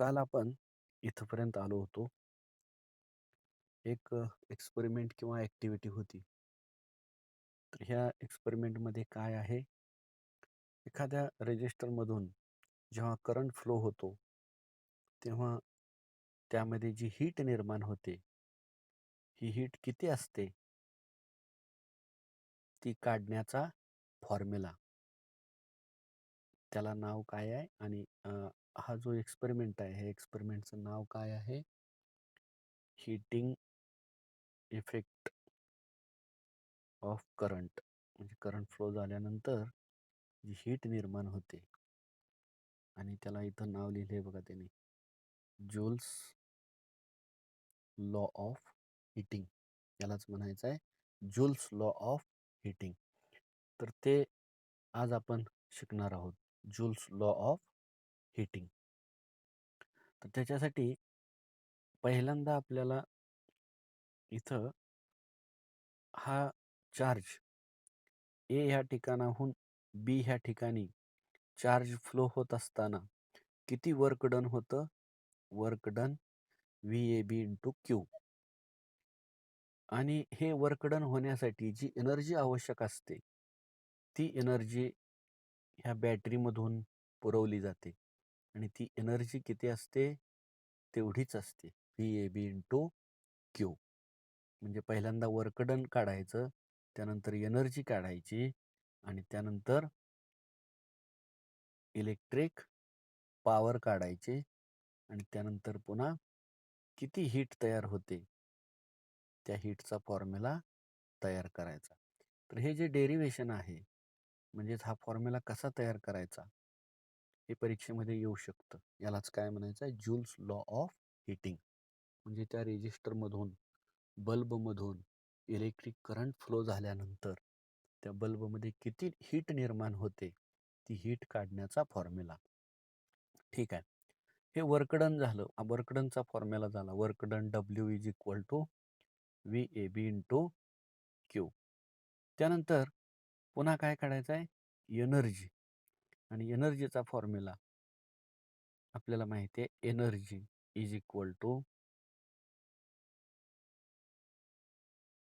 काल आपण इथपर्यंत आलो होतो. एक एक्सपेरिमेंट किंवा ॲक्टिव्हिटी होती. तर ह्या एक्सपेरिमेंटमध्ये काय आहे, एखाद्या रेजिस्टरमधून जेव्हा करंट फ्लो होतो, तेव्हा त्यामध्ये जी हीट निर्माण होते, ही हीट किती असते, ती काढण्याचा फॉर्म्युला. त्याला नाव काय आहे आणि हा जो एक्सपेरिमेंट आहे, ह्या एक्सपेरिमेंटचं नाव काय आहे? Heating effect of current. म्हणजे करंट फ्लो झाल्यानंतर जी हीट निर्माण होते आणि त्याला इथं नाव लिहिले बघा त्यांनी, जूल्स लॉ ऑफ हीटिंग. यालाच म्हणायचं आहे जूल्स लॉ ऑफ हीटिंग. तर ते आज आपण शिकणार आहोत, जूल्स लॉ ऑफ हीटिंग. तर त्याच्यासाठी पहिल्यांदा आपल्याला इथं हा चार्ज ए ह्या ठिकाणाहून बी ह्या ठिकाणी चार्ज फ्लो होत असताना किती वर्क डन होतं? Work done VAB into Q. आणि हे वर्क डन होण्यासाठी जी एनर्जी आवश्यक असते, ती एनर्जी ह्या बॅटरीमधून पुरवली जाते. आणि ती एनर्जी किती असते? तेवढीच असते, VAB इंटू क्यू. म्हणजे पहिल्यांदा वर्क डन काढायचं, त्यानंतर एनर्जी काढायची आणि त्यानंतर इलेक्ट्रिक पॉवर काढायची आणि त्यानंतर पुन्हा किती हीट तयार होते, त्या हीटचा फॉर्म्युला तयार करायचा. तर हे जे डेरिव्हेशन आहे, म्हणजेच हा फॉर्म्युला कसा तयार करायचा, हे परीक्षेमध्ये येऊ शकतं. यालाच काय म्हणायचं आहे? Joules law of heating. म्हणजे त्या रेजिस्टरमधून, बल्बमधून इलेक्ट्रिक करंट फ्लो झाल्यानंतर त्या बल्बमध्ये किती हीट निर्माण होते, ती हीट काढण्याचा फॉर्म्युला. ठीक आहे. हे वर्क डन झालं. वर्क डनचा फॉर्म्युला झाला. Work done W is equal to VAB into Q. त्यानंतर पुन्हा काय काढायचं आहे? एनर्जी. आणि एनर्जीचा फॉर्म्युला आपल्याला माहिती आहे, energy is equal to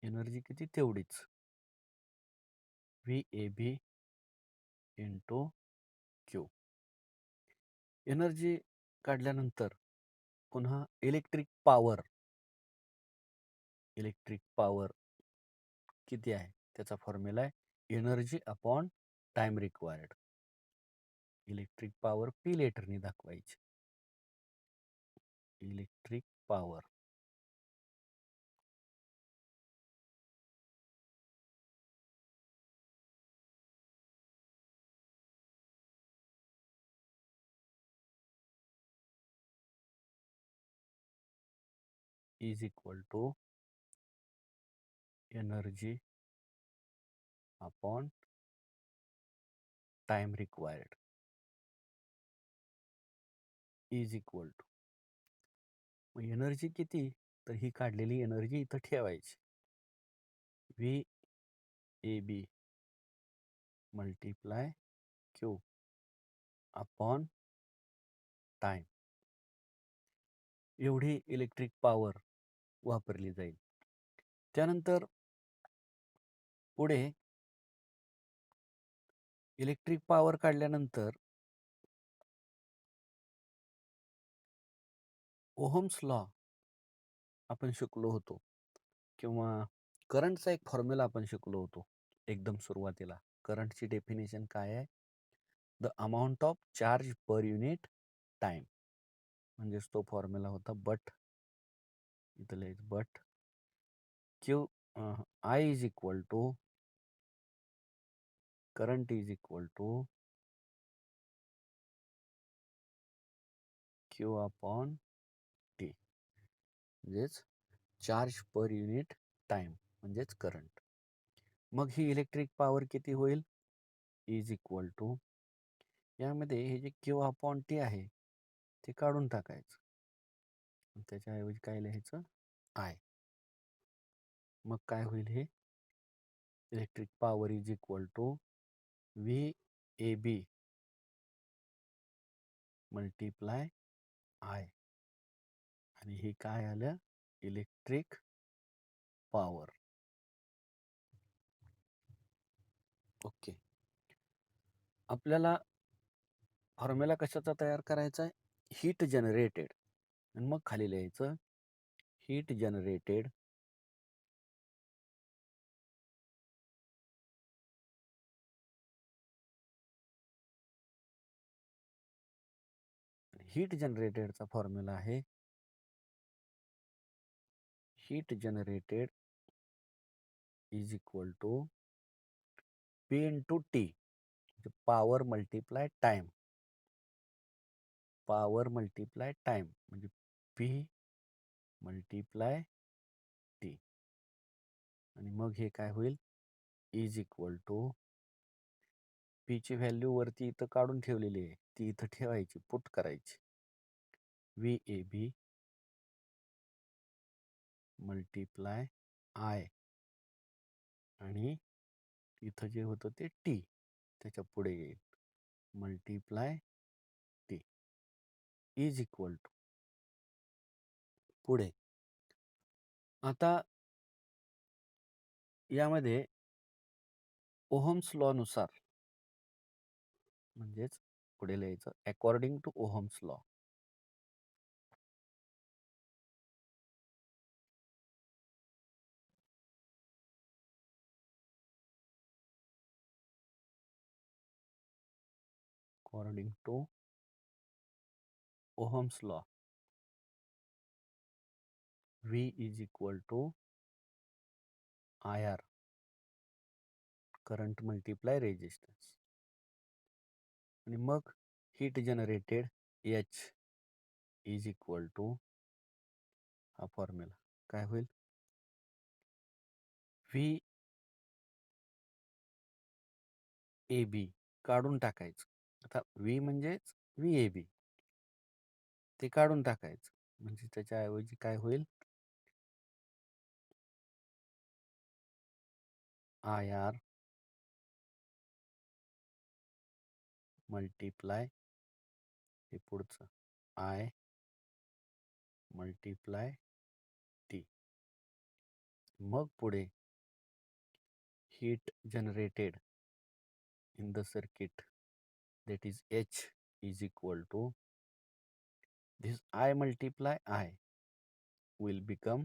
energy किती तेवढीच, VAB इंटू क्यू. एनर्जी काढल्यानंतर पुन्हा इलेक्ट्रिक पॉवर. इलेक्ट्रिक पॉवर किती आहे, त्याचा फॉर्म्युला आहे energy upon time required. Electric power P लेटरनी दाखवायची. Electric power is equal to energy upon time required is equal to. मग एनर्जी किती, तर ही काढलेली एनर्जी इथं ठेवायची, VAB multiply Q upon time. एवढी इलेक्ट्रिक पॉवर वापरली जाईल. त्यानंतर पुढे इलेक्ट्रिक पॉवर काढल्यानंतर ओहम्स लॉ आपण शिकलो होतो, किंवा करंटचा एक फॉर्म्युला आपण शिकलो होतो एकदम सुरुवातीला. करंटची डेफिनेशन काय आहे? The amount of charge per unit time. म्हणजेच तो फॉर्म्युला होता बट, इथं लिहायचं but Q I is equal to current is equal to Q upon T. म्हणजेच चार्ज पर युनिट टाइम म्हणजेच करंट. मग ही इलेक्ट्रिक पॉवर किती होईल? इज इक्वल टू, यामध्ये हे जे क्यू अपॉन टी आहे ते काढून टाकायचं, त्याच्याऐवजी काय लिहायचं? आय. मग काय होईल? हे electric power is equal to VAB multiply I आणि हे काय आलं? Electric power. ओके. आपल्याला फॉर्म्युला कशाचा तयार करायचा आहे? Heat generated. आणि मग खाली लिहायचं हीट जनरेटेड हीट जनरेटेडचा फॉर्म्युला आहे heat generated is equal to P into T, power multiply time. Power multiply time म्हणजे P मल्टिप्लाय टी. आणि मग हे काय होईल? इज इक्वल टू P ची व्हॅल्यू वरती इथं काढून ठेवलेली आहे, ती इथं ठेवायची, पुट करायची. VAB मल्टिप्लाय आय आणि इथं जे होतं ते टी त्याच्या पुढे येईल multiply T is equal to पुढे. आता यामध्ये ओहम्स लॉ नुसार म्हणजेच पुढे लिहायचं according to Ohm's law. According to Ohm's law V is equal to IR current multiply resistance. आणि मग heat generated H is equal to हा फॉर्म्युला काय होईल? VAB काढून टाकायचं. आता V म्हणजेच VAB ते काढून टाकायचं म्हणजे त्याच्याऐवजी काय होईल? IR मल्टिप्लाय हे पुढचं I मल्टिप्लाय टी. मग पुढे heat generated in the circuit, that is H is equal to this I multiply I will become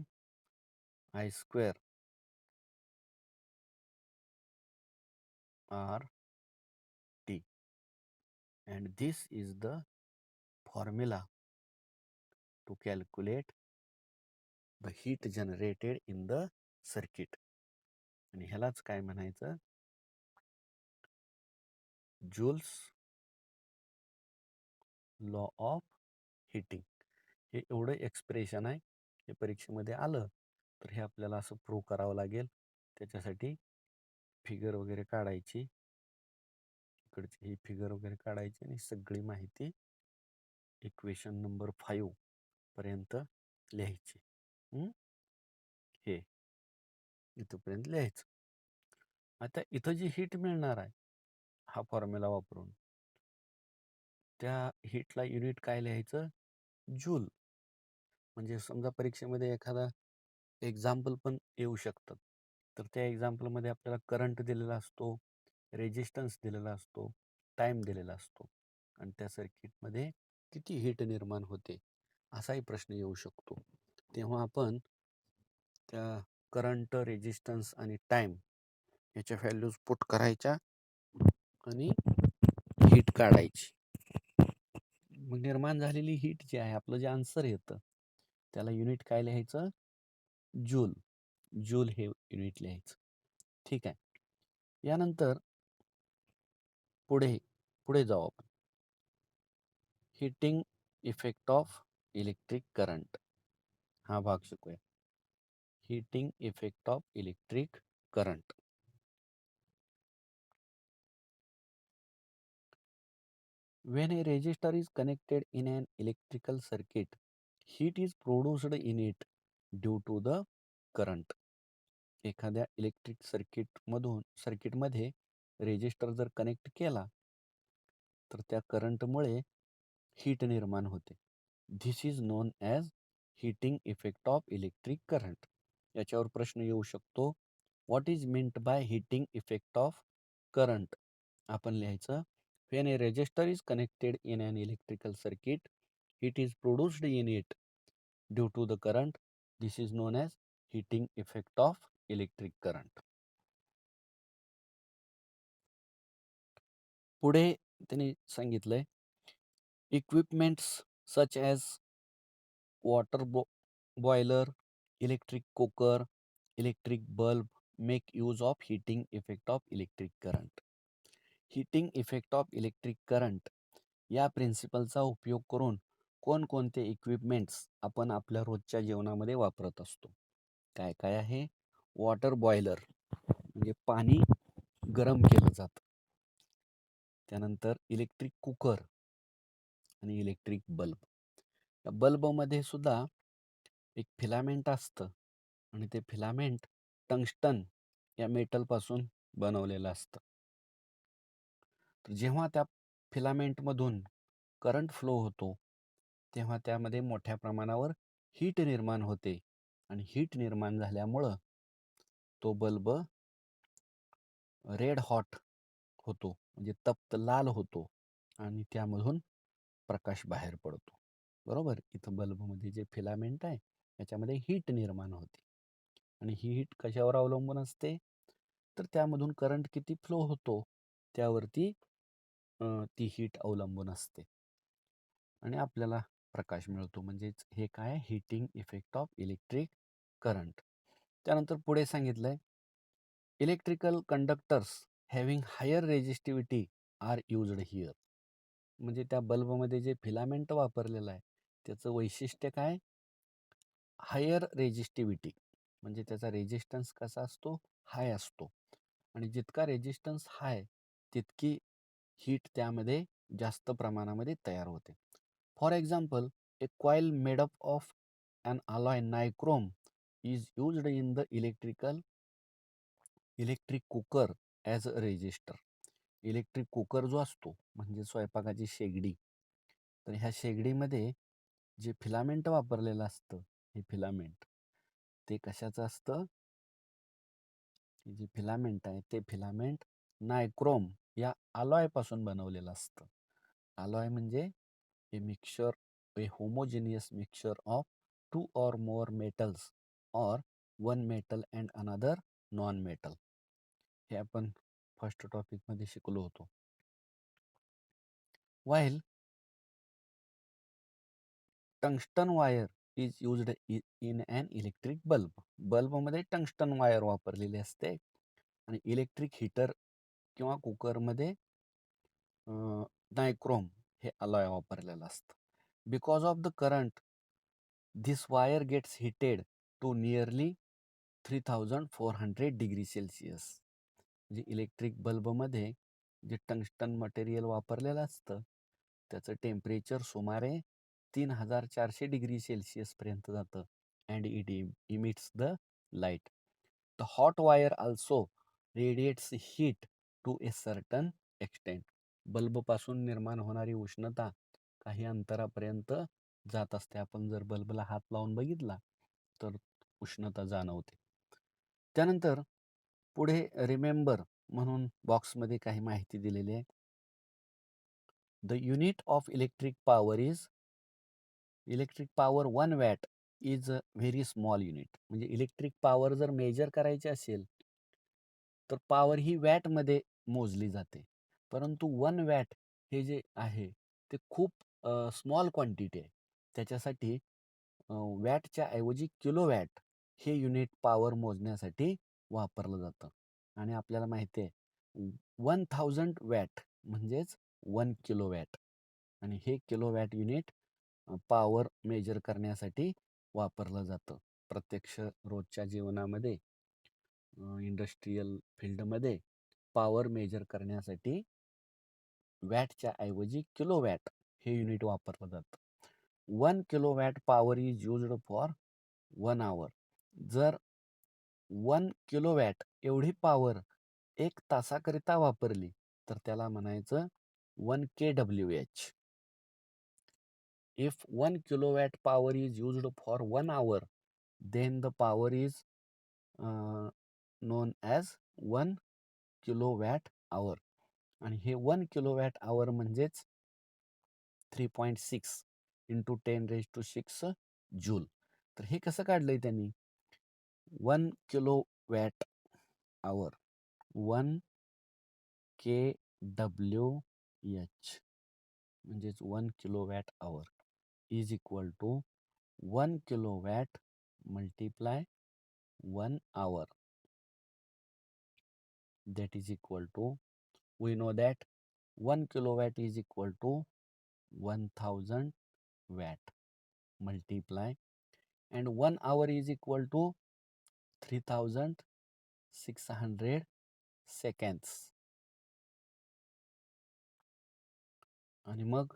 I square R T, and this is the formula to calculate the heat generated in the circuit. आणि ह्यालाच काय म्हणायचं? Joule's law of heating. हे एवढं expression आहे, हे परीक्षेमध्ये आलं तर हे आपल्याला असं प्रूव्ह करावं लागेल. त्याच्यासाठी फिगर वगैरे काढायची, इकडची ही फिगर वगैरे काढायची आणि सगळी माहिती इक्वेशन नंबर 5 पर्यंत लिहायची. हे इथपर्यंत लिहायचं. आता इथं जी हीट मिळणार आहे हा फॉर्म्युला वापरून, त्या हीटला युनिट काय लिहायचं? जूल. म्हणजे समजा परीक्षेमध्ये एखादा एक्झाम्पल पण येऊ शकतात, तर त्या एक्झाम्पलमध्ये आपल्याला करंट दिलेला असतो, रेजिस्टन्स दिलेला असतो, टाइम दिलेला असतो आणि त्या सर्किटमध्ये किती हीट निर्माण होते असाही प्रश्न येऊ शकतो. तेव्हा आपण त्या करंट, रेजिस्टन्स आणि टाइम याच्या व्हॅल्यूज पुट करायच्या आणि हीट काढायची. मग निर्माण झालेली हीट जी आहे, आपलं जे आन्सर येतं त्याला युनिट काय लिहायचं? जूल. जूल हे युनिट लिहायचं. ठीक आहे. यानंतर पुढे जाऊ आपण. Heating effect of electric current हा भाग शिकूया. Heating effect of electric current. When a resistor is connected in an electrical circuit, heat is produced in it due to the current. एखाद्या इलेक्ट्रिक सर्किटमध्ये रेजिस्टर जर कनेक्ट केला तर त्या करंटमुळे हीट निर्माण होते. This is known as heating effect of electric current. याच्यावर प्रश्न येऊ शकतो, what is meant by heating effect of current? आपण लिहायचं, when a resistor is connected in an electrical circuit, it is produced in it due to the current. This is known as heating effect of electric current. पुढे त्यांनी सांगितलंय, equipments such as water boiler, electric cooker, electric bulb make use of heating effect of electric current. Heating effect of electric current या प्रिन्सिपलचा उपयोग करून कोणकोणते equipments आपण आपल्या रोजच्या जीवनामध्ये वापरत असतो. काय काय आहे? वॉटर बॉयलर म्हणजे पाणी गरम केलं जातं. त्यानंतर इलेक्ट्रिक कुकर आणि इलेक्ट्रिक बल्ब. या बल्बमध्ये सुद्धा एक फिलामेंट असतं आणि ते फिलामेंट टंगस्टन या मेटलपासून बनवलेलं असतं. तर जेव्हा त्या फिलामेंटमधून करंट फ्लो होतो तेव्हा त्यामध्ये मोठ्या प्रमाणावर हीट निर्माण होते आणि हीट निर्माण झाल्यामुळं तो बल्ब रेड हॉट होतो, म्हणजे तप्त लाल होतो आणि त्यामधून प्रकाश बाहेर पडतो. बरोबर, इथं बल्बमध्ये जे फिलामेंट आहे त्याच्यामध्ये हीट निर्माण होते आणि ही हीट कशावर अवलंबून असते? तर त्यामधून करंट किती फ्लो होतो त्यावरती ती हीट अवलंबून असते आणि आपल्याला प्रकाश मिळतो. म्हणजेच हे काय? Heating effect of electric current. त्यानंतर पुढे सांगितलंय, electrical conductors having higher resistivity are used here. म्हणजे त्या बल्बमध्ये जे फिलामेंट वापरलेलं आहे त्याचं वैशिष्ट्य काय? हायर रेजिस्टिव्हिटी, म्हणजे त्याचा रेजिस्टन्स कसा असतो? हाय असतो. आणि जितका रेजिस्टन्स हाय तितकी हीट त्यामध्ये जास्त प्रमाणामध्ये तयार होते. For example, a coil made up of an alloy nichrome is used in the electric cooker as a resistor. Electric cooker जो असतो म्हणजे स्वयंपाकाची शेगडी, तर ह्या शेगडीमध्ये जे फिलामेंट वापरलेलं असतं हे फिलामेंट ते कशाचं असतं? जे फिलामेंट आहे ते फिलामेंट नायक्रोम या अलॉयपासून बनवलेलं असतं. अलॉय म्हणजे a mixture, a homogeneous mixture of two or more metals or one metal and another non metal. हे आपण फर्स्ट टॉपिकमध्ये शिकलो होतो. While tungsten wire is used in an electric bulb. बल्बमध्ये टंगस्टन वायर वापरलेली असते आणि इलेक्ट्रिक हीटर किंवा कुकरमध्ये नायक्रोम हे अलॉय वापरलेलं असतं. Because of the current this wire gets heated to nearly 3400 degree Celsius. म्हणजे इलेक्ट्रिक बल्बमध्ये जे टंगस्टन मटेरियल वापरलेलं असतं त्याचं टेम्परेचर सुमारे 3400 डिग्री सेल्सिअसपर्यंत जातं. And it emits the light. The hot wire also radiates heat to a certain extent. बल्बपासून निर्माण होणारी उष्णता काही अंतरापर्यंत जात असते. आपण जर बल्बला हात लावून बघितला तर उष्णता जाणवते. त्यानंतर पुढे रिमेंबर म्हणून बॉक्समध्ये काही माहिती दिलेली आहे. The unit of electric power 1 watt is a very small unit. म्हणजे इलेक्ट्रिक पॉवर जर मेजर करायची असेल तर पॉवर ही वॅटमध्ये मोजली जाते. परंतु 1 वॅट हे जे आहे ते खूप स्मॉल क्वांटिटी आहे. त्याच्यासाठी वॅटच्या ऐवजी किलोवॅट हे युनिट पॉवर मोजण्यासाठी वापरलं जातं. आणि आपल्याला माहिती आहे 1000 वॅट म्हणजेच 1 किलोवॅट. आणि हे किलोवॅट युनिट पॉवर मेजर करण्यासाठी वापरलं जातं. प्रत्यक्ष रोजच्या जीवनामध्ये इंडस्ट्रियल फील्डमध्ये पॉवर मेजर करण्यासाठी वॅटच्या ऐवजी किलोवॅट हे युनिट वापरलं जातं. 1 kilowatt power is used for 1 hour. जर 1 किलोवॅट एवढी पॉवर 1 तासाकरिता वापरली तर त्याला म्हणायचं 1 kWh. If 1 kilowatt power is used for 1 hour, then the power is known as 1 kilowatt hour. आणि हे 1 kilowatt hour म्हणजेच 3.6 into 10⁶ जूल. तर हे कसं काढलंय त्यांनी? 1 kilowatt hour, 1 kWh म्हणजेच 1 kilowatt hour is equal to 1 kilowatt multiply 1 hour. That is equal to, we know that 1 kilowatt is equal to 1000 watt multiply, and 1 hour is equal to 3600 seconds. आणि मग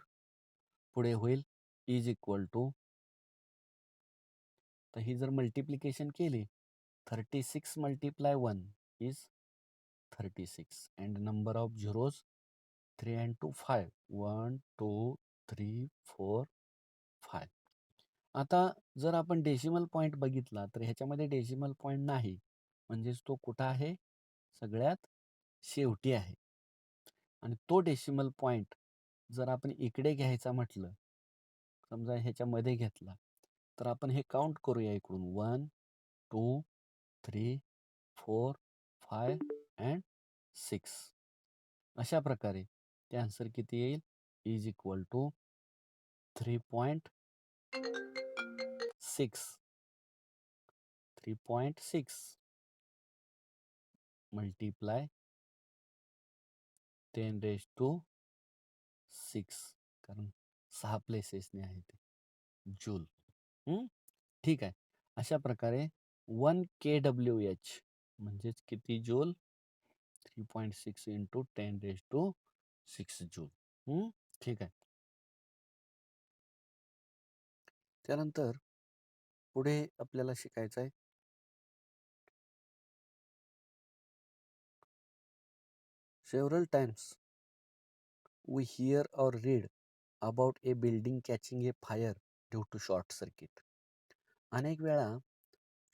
पुढे होईल इज इक्वल टू, तर ही जर multiplication केली, 36 multiply 1 is 36, and number of zeros 3 and 2 5, 1 2 3 4 5. आता जर आपण डेसिमल पॉइंट बघितला तर ह्याच्यामध्ये डेसिमल पॉइंट नाही, म्हणजेच तो कुठं आहे? सगळ्यात शेवटी आहे. आणि तो डेसिमल पॉइंट जर आपण इकडे घ्यायचा म्हटलं, समजा ह्याच्यामध्ये घेतला, तर आपण हे काउंट करूया इकडून 1 2 3 4 5 अँड 6. अशा प्रकारे ते आन्सर किती येईल? इज इक्वल टू 3.6 मल्टिप्लाय 10⁶, कारण 6 प्लेसेसने आहे ते, जूल. ठीक आहे. अशा प्रकारे 1 kWh म्हणजेच किती जूल? 3.6 into 10⁶ joule. ठीक आहे. त्यानंतर पुढे आपल्याला शिकायचं आहे several times we hear or read about a building catching a fire due to short circuit. अनेक वेळा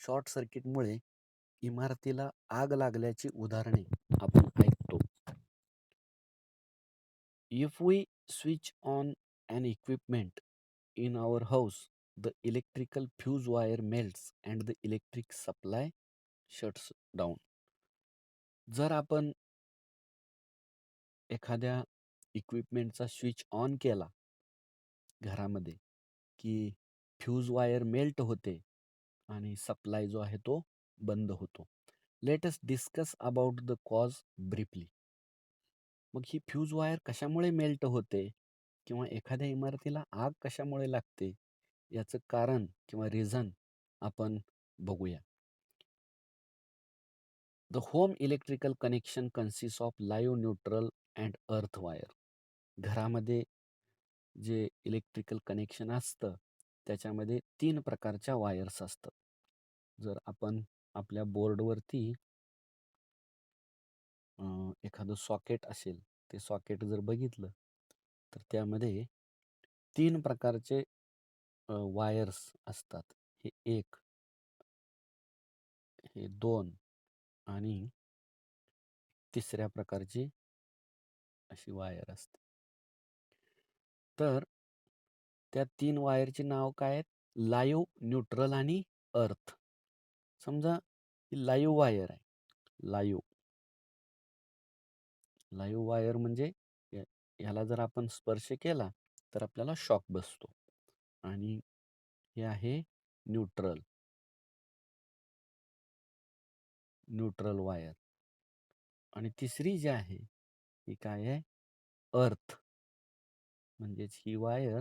शॉर्ट सर्किटमुळे इमारतीला आग लागल्याची उदाहरणे आपण ऐकतो. If we switch on an equipment in our house, the electrical fuse wire melts and the electric supply shuts down. जर आपण एखाद्या इक्विपमेंटचा स्विच ऑन केला घरामध्ये, की फ्यूज वायर मेल्ट होते आणि सप्लाय जो आहे तो बंद होतो. Let us discuss about the cause briefly. मग ही फ्यूज वायर कशामुळे मेल्ट होते किंवा एखाद्या इमारतीला आग कशामुळे लागते याचं कारण किंवा रिझन आपण बघूया. The home electrical connection consist of live, neutral and earth wire. घरामध्ये जे इलेक्ट्रिकल कनेक्शन असतं त्याच्यामध्ये 3 प्रकारच्या वायर्स असतात. जर आपण आपल्या बोर्डवरती एखादं सॉकेट असेल, ते सॉकेट जर बघितलं तर त्यामध्ये 3 प्रकारचे वायर्स असतात. हे 1, हे 2 आणि तिसऱ्या प्रकारची अशी वायर असते. तर त्या 3 वायरची नाव काय आहेत? लाईव्ह, न्यूट्रल आणि अर्थ. समजा ही लाईव्ह वायर आहे. लाईव्ह वायर म्हणजे ह्याला जर आपण स्पर्श केला तर आपल्याला शॉक बसतो. आणि हे आहे न्यूट्रल वायर. आणि तिसरी जी आहे ही काय आहे? अर्थ. म्हणजेच ही वायर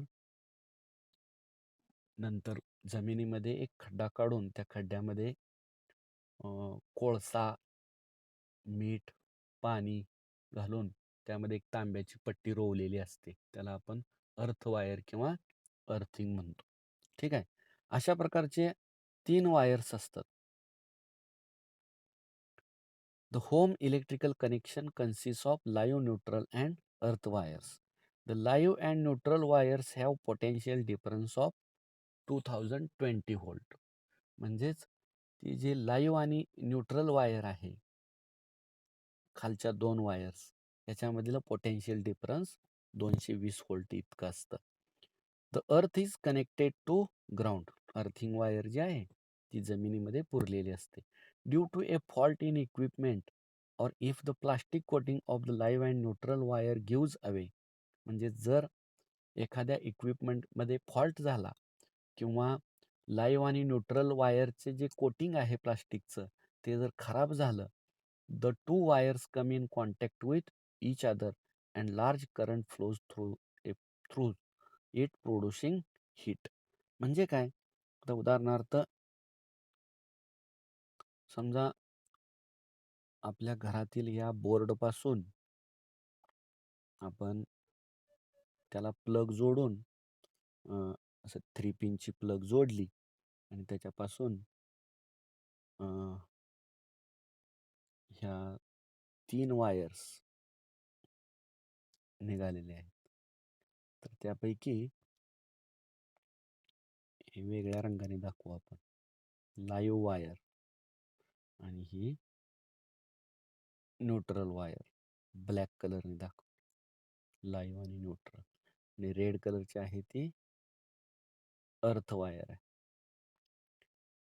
नंतर जमिनीमध्ये एक खड्डा काढून त्या खड्ड्यामध्ये कोळसा, मीठ, पाणी घालून त्यामध्ये एक तांब्याची पट्टी रोवलेली असते. त्याला आपण अर्थ वायर किंवा अर्थिंग म्हणतो. ठीक आहे. अशा प्रकारचे 3 वायर्स असतात. The home electrical connection consist of live, neutral and अर्थ wires. The live and neutral wires have potential difference of 2020 volt. म्हणजेच ती जी लाईव्ह आणि न्यूट्रल वायर आहे, खालच्या 2 वायर्स याच्यामधलं पोटेन्शियल डिफरन्स 220 व्होल्ट इतकं असतं. The earth is connected to ground. Earthing wire जी आहे ती जमिनीमध्ये पुरलेली असते. Due to a fault in equipment or if the plastic coating of the live and neutral wire gives away. म्हणजे जर एखाद्या इक्विपमेंटमध्ये फॉल्ट झाला किंवा लाईव्ह आणि न्यूट्रल वायरचे जे कोटिंग आहे प्लास्टिकचं ते जर खराब झालं, the two wires come in contact with each other and large current flows through it producing heat. म्हणजे काय? आता उदाहरणार्थ समजा आपल्या घरातील या बोर्डपासून आपण त्याला प्लग जोडून असं 3 पिनची प्लग जोडली आणि त्याच्यापासून ह्या 3 वायर्स निघालेले आहेत. तर त्यापैकी हे वेगळ्या रंगाने दाखवू आपण. लाईव्ह वायर आणि ही न्यूट्रल वायर ब्लॅक कलरने दाखव. लाईव्ह आणि न्यूट्रल. आणि रेड कलरची आहे ती अर्थ वायर आहे.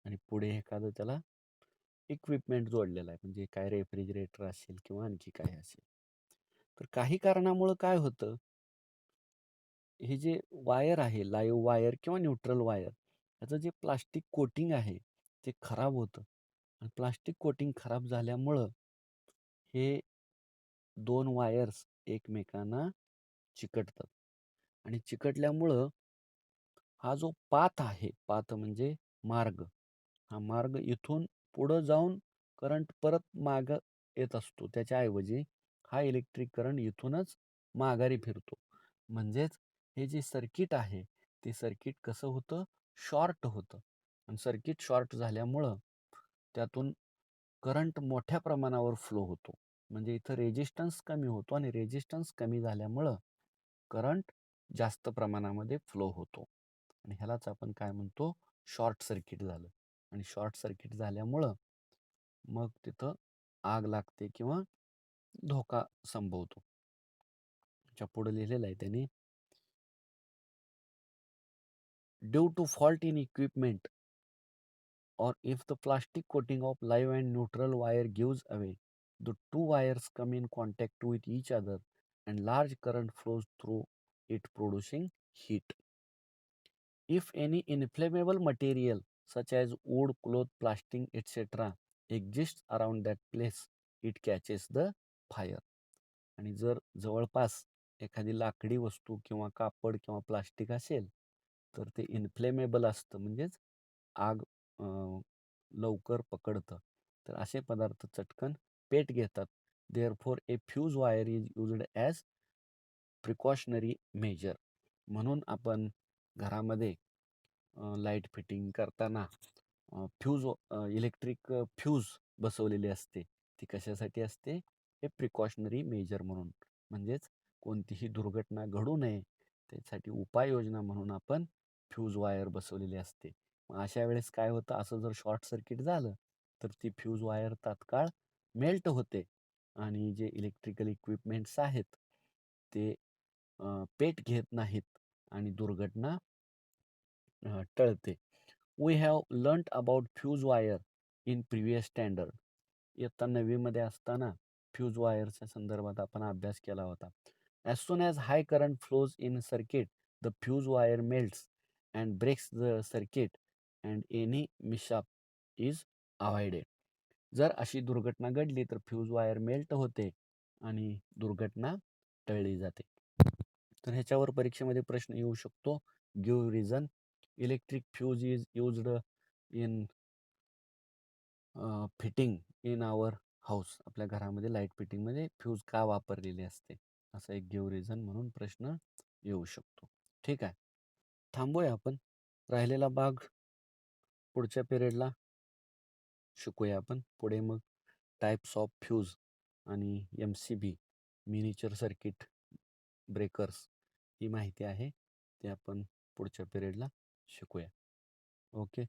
आणि पुढे एखादं त्याला इक्विपमेंट जोडलेलं आहे, म्हणजे काय रेफ्रिजरेटर असेल किंवा आणखी काय असेल. तर काही कारणामुळं काय होतं, हे जे वायर आहे लाईव्ह वायर किंवा न्यूट्रल वायर याचं जे प्लास्टिक कोटिंग आहे ते खराब होतं. आणि प्लास्टिक कोटिंग खराब झाल्यामुळं हे 2 वायर्स एकमेकांना चिकटतात. आणि चिकटल्यामुळं हा जो पाथ आहे, पाथ म्हणजे मार्ग, हा मार्ग इथून पुढं जाऊन करंट परत मागं येत असतो. त्याच्याऐवजी हा इलेक्ट्रिक करंट इथूनच माघारी फिरतो. म्हणजेच हे जे सर्किट आहे ते सर्किट कसं होतं, शॉर्ट होतं. आणि सर्किट शॉर्ट झाल्यामुळं त्यातून करंट मोठ्या प्रमाणावर फ्लो होतो. म्हणजे इथं रेजिस्टन्स कमी होतो आणि रेजिस्टन्स कमी झाल्यामुळं करंट जास्त प्रमाणामध्ये फ्लो होतो. आणि ह्यालाच आपण काय म्हणतो, शॉर्ट सर्किट झालं. आणि शॉर्ट सर्किट झाल्यामुळं मग तिथं आग लागते किंवा धोका संभवतो. च्या पुढे लिहिलेलं आहे त्यांनी, due to fault in equipment or if the plastic coating of live and neutral wire gives away, the two wires come in contact with each other and large current flows through it producing heat. If any inflammable material such as wood, cloth, plastic, etc. exists around that place, it catches the fire. आणि जर जवळपास एखादी लाकडी वस्तू किंवा कापड किंवा plastic असेल तर ते इन्फ्लेमेबल असतं, म्हणजेच आग लवकर पकडतं. तर असे पदार्थ चटकन पेट घेतात. Therefore A fuse wire is used as precautionary major. म्हणून आपण घरामध्ये लाईट फिटिंग करताना फ्यूज इलेक्ट्रिक फ्यूज बसवलेली असते. ती कशासाठी असते? हे प्रिकॉशनरी मेजर म्हणून. म्हणजेच कोणतीही दुर्घटना घडू नये त्यासाठी उपाययोजना म्हणून आपण फ्यूज वायर बसवलेली असते. मग अशा वेळेस काय होतं, असं जर शॉर्ट सर्किट झालं तर ती फ्यूज वायर तात्काळ मेल्ट होते आणि जे इलेक्ट्रिकल इक्विपमेंट्स आहेत ते पेट घेत नाहीत आणि दुर्घटना टळते. We have learned about fuse wire in previous standard. इयत्ता 9वीमध्ये असताना फ्यूज वायरच्या संदर्भात आपण अभ्यास केला होता. As soon as high current flows in circuit, the fuse wire melts and breaks the circuit and any mishap is avoided. जर अशी दुर्घटना घडली तर फ्यूज वायर मेल्ट होते आणि दुर्घटना टळली जाते. तर ह्याच्यावर परीक्षेमध्ये प्रश्न येऊ शकतो. Give reason. Electric fuse is used in fitting in our house. आपल्या घरामध्ये लाईट फिटिंगमध्ये फ्यूज का वापरलेली असते, असा एक गिव्ह रिझन म्हणून प्रश्न येऊ शकतो. ठीक आहे, थांबूया आपण. राहिलेला भाग पुढच्या पिरियडला शिकूया आपण. पुढे मग टाईप्स ऑफ फ्यूज आणि MCB मिनिचर सर्किट ब्रेकर्स ही माहिती आहे, ती आपण पुढच्या पिरियडला शिकूया. ओके.